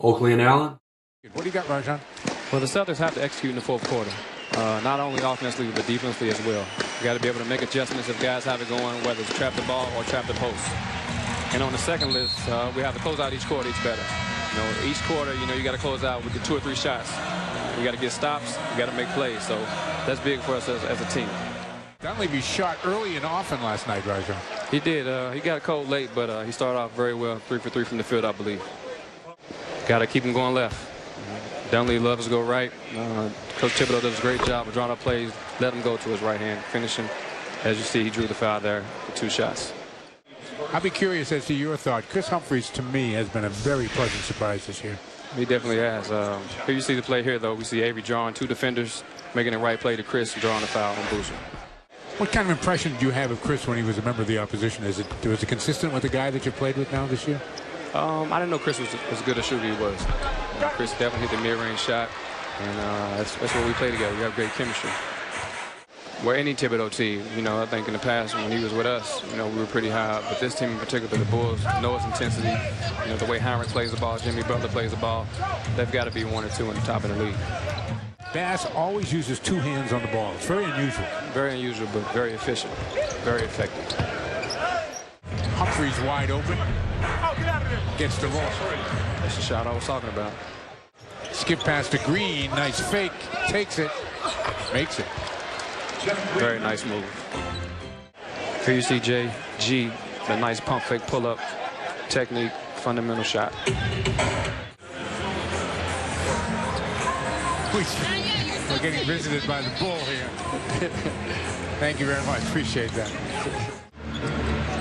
Oakley and Allen. What do you got, Rajon? Well, the Celtics have to execute in the fourth quarter, not only offensively but defensively as well. You got to be able to make adjustments if guys have it going, whether it's trap the ball or trap the post. And on the second list, we have to close out each quarter each better. Each quarter, you got to close out with the 2 or 3 shots. You got to get stops. You got to make plays. So that's big for us as a team. Dunleavy shot early and often last night, Rajon. He did. He got cold late, but he started off very well. 3 for 3 from the field, I believe. Got to keep him going left. Dunleavy loves to go right. Coach Thibodeau does a great job of drawing up plays. Let him go to his right hand, finishing. As you see, he drew the foul there for 2 shots. I'll be curious as to your thought. Chris Humphries, to me, has been a very pleasant surprise this year. He definitely has. Here you see the play here, though. We see Avery drawing 2 defenders, making the right play to Chris, and drawing the foul on Boozer. What kind of impression did you have of Chris when he was a member of the opposition? Was it consistent with the guy that you played with now this year? I didn't know Chris was as good a shooter he was. Chris definitely hit the mid-range shot, and that's where we play together. We have great chemistry. Where any Thibodeau team, I think in the past when he was with us, we were pretty high. But this team in particular, the Bulls, know its intensity. The way Heinrich plays the ball, Jimmy Butler plays the ball, they've got to be 1 or 2 in the top of the league. Bass always uses 2 hands on the ball. It's very unusual. Very unusual, but very efficient, very effective. Humphries wide open. Gets the roll. That's the shot I was talking about. Skip past to Green. Nice fake. Takes it. Makes it. Very nice move. Here you see J.G. A nice pump fake pull-up technique, fundamental shot. We're getting visited by the bull here. Thank you very much. Appreciate that.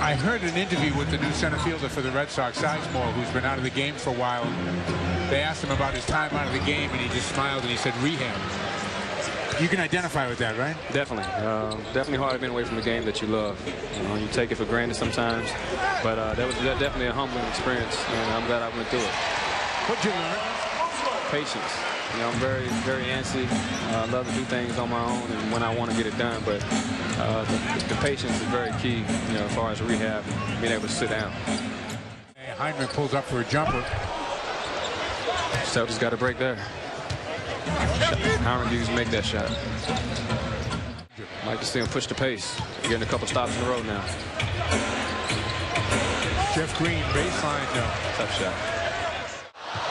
I heard an interview with the new center fielder for the Red Sox, Sizemore, who's been out of the game for a while. They asked him about his time out of the game, and he just smiled and he said rehab. You can identify with that, right? Definitely. Definitely hard to be away from the game that you love. You take it for granted sometimes, but that was definitely a humbling experience, and I'm glad I went through it. What'd you learn? Patience. I'm very, very antsy. I love to do things on my own and when I want to get it done, but the patience is very key, as far as rehab, being able to sit down. Heinrich pulls up for a jumper. Celtics got a break there. Heinrich needs to make that shot. Like to see him push the pace. Getting a couple stops in a row now. Jeff Green, baseline, no. Tough shot.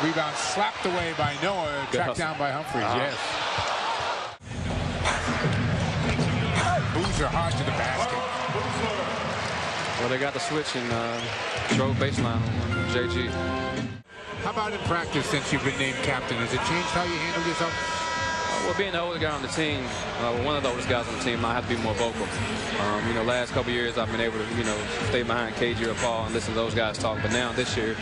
Rebound slapped away by Noah, tracked down by Humphries, yes. Boozer hard to the basket. Well, they got the switch and drove baseline on JG. How about in practice since you've been named captain? Has it changed how you handle yourself? Well, being the older guy on the team, one of the oldest guys on the team, I have to be more vocal. Last couple years I've been able to, stay behind KG or Paul and listen to those guys talk. But now this year,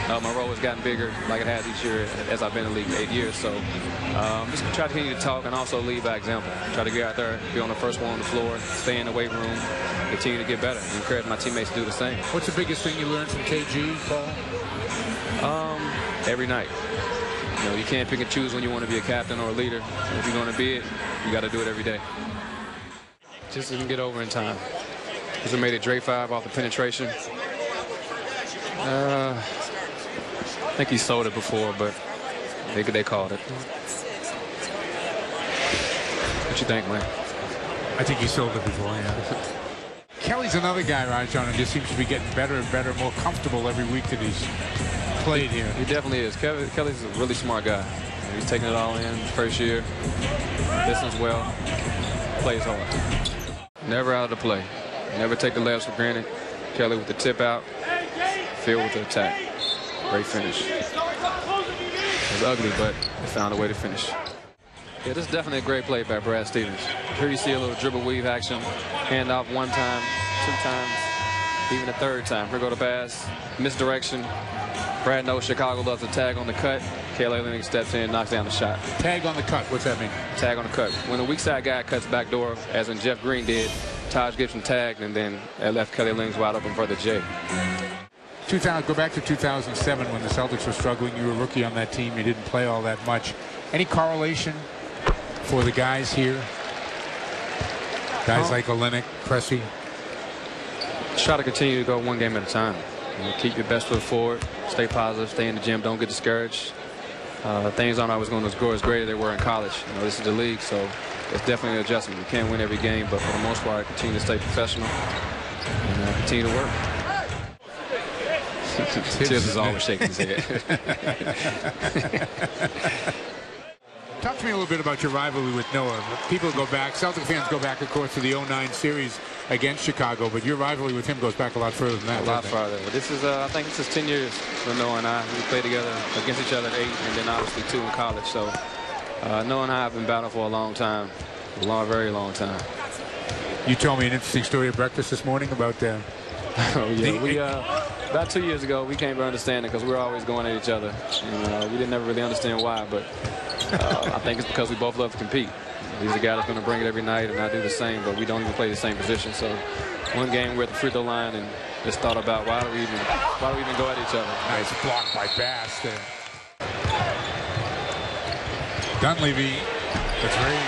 my role has gotten bigger like it has each year as I've been in the league for 8 years. So just try to continue to talk and also lead by example. Try to get out there, be on the first one on the floor, stay in the weight room, continue to get better, and encourage my teammates to do the same. What's the biggest thing you learned from KG, Paul? Every night. You can't pick and choose when you want to be a captain or a leader. If you're going to be it, you got to do it every day. Just didn't get over in time. Just made it Dre 5 off the penetration. I think he sold it before, but they called it. What you think, man? I think he sold it before, yeah. Kelly's another guy, Rajon, and just seems to be getting better and better, more comfortable every week that he's played here. He definitely is. Kelly's a really smart guy. He's taking it all in first year. Listens well. Plays hard. Never out of the play. Never take the layups for granted. Kelly with the tip out. Phil with the attack. Great finish. It was ugly, but they found a way to finish. Yeah, this is definitely a great play by Brad Stevens. Here you see a little dribble weave action. Hand off 1 time, 2 times, even a 3rd time. Here go the pass. Misdirection. Brad knows Chicago loves a tag on the cut. Kelly Olynyk steps in, knocks down the shot. Tag on the cut. What's that mean? Tag on the cut. When the weak side guy cuts back door, as in Jeff Green did, Taj Gibson tagged, and then that left Kelly Olynyk wide open for the J. Go back to 2007 when the Celtics were struggling. You were a rookie on that team. You didn't play all that much. Any correlation for the guys here? Guys like Olynyk, Pressey? Try to continue to go 1 game at a time. You know, keep your best foot forward, stay positive, stay in the gym, don't get discouraged. Things aren't always going to go as great as they were in college. You know, this is the league, so it's definitely an adjustment. You can't win every game, but for the most part, continue to stay professional and continue to work. Tibbs is always shaking his head. Talk to me a little bit about your rivalry with Noah. People go back, Celtic fans go back, of course, to the '09 series against Chicago, but your rivalry with him goes back a lot further than that. A lot farther. This is, I think this is 10 years for Noah and I. We played together against each other at 8, and then obviously 2 in college. So Noah and I have been battling for a long time, very long time. You told me an interesting story at breakfast this morning about oh, yeah. We about 2 years ago, we came to understanding because we were always going at each other. And, we didn't ever really understand why, but I think it's because we both love to compete. He's a guy that's going to bring it every night, and I do the same, but we don't even play the same position. So one game we're at the free throw line and just thought about why do we even go at each other. Nice block by Bass there. Dunleavy, that's very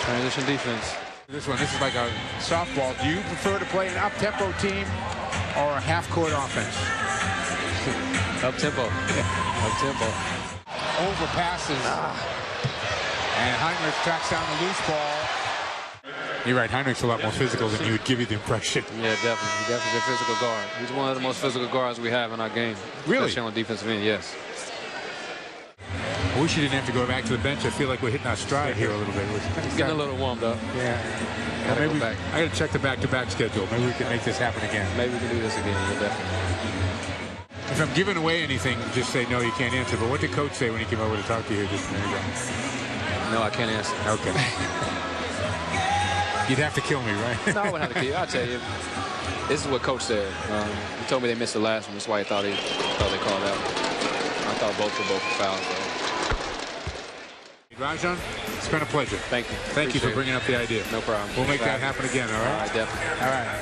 transition defense. This is like a softball. Do you prefer to play an up-tempo team or a half-court offense? Up-tempo. Yeah. Up-tempo. Overpasses. And Heinrich tracks down the loose ball. You're right, Heinrich's a lot more physical than you would give you the impression. Yeah, definitely. He's definitely a physical guard. He's one of the most physical guards we have in our game. Really? Especially on the defensive end, yes. I wish you didn't have to go back to the bench. I feel like we're hitting our stride here a little bit. He's getting a little warmed up. Yeah. Maybe I got to check the back-to-back schedule. Maybe we can make this happen again. Maybe we can do this again. Yeah, definitely. If I'm giving away anything, just say no, you can't answer. But what did Coach say when he came over to talk to you just a minute ago? No, I can't answer. Okay. You'd have to kill me, right? No, I wouldn't have to kill you. I'll tell you. This is what Coach said. He told me they missed the last one. That's why he thought they called out. I thought both were fouls. Rajon, it's been a pleasure. Thank you. Thank you for bringing up the idea. No problem. We'll make that happen again, all right? All right, definitely. All right.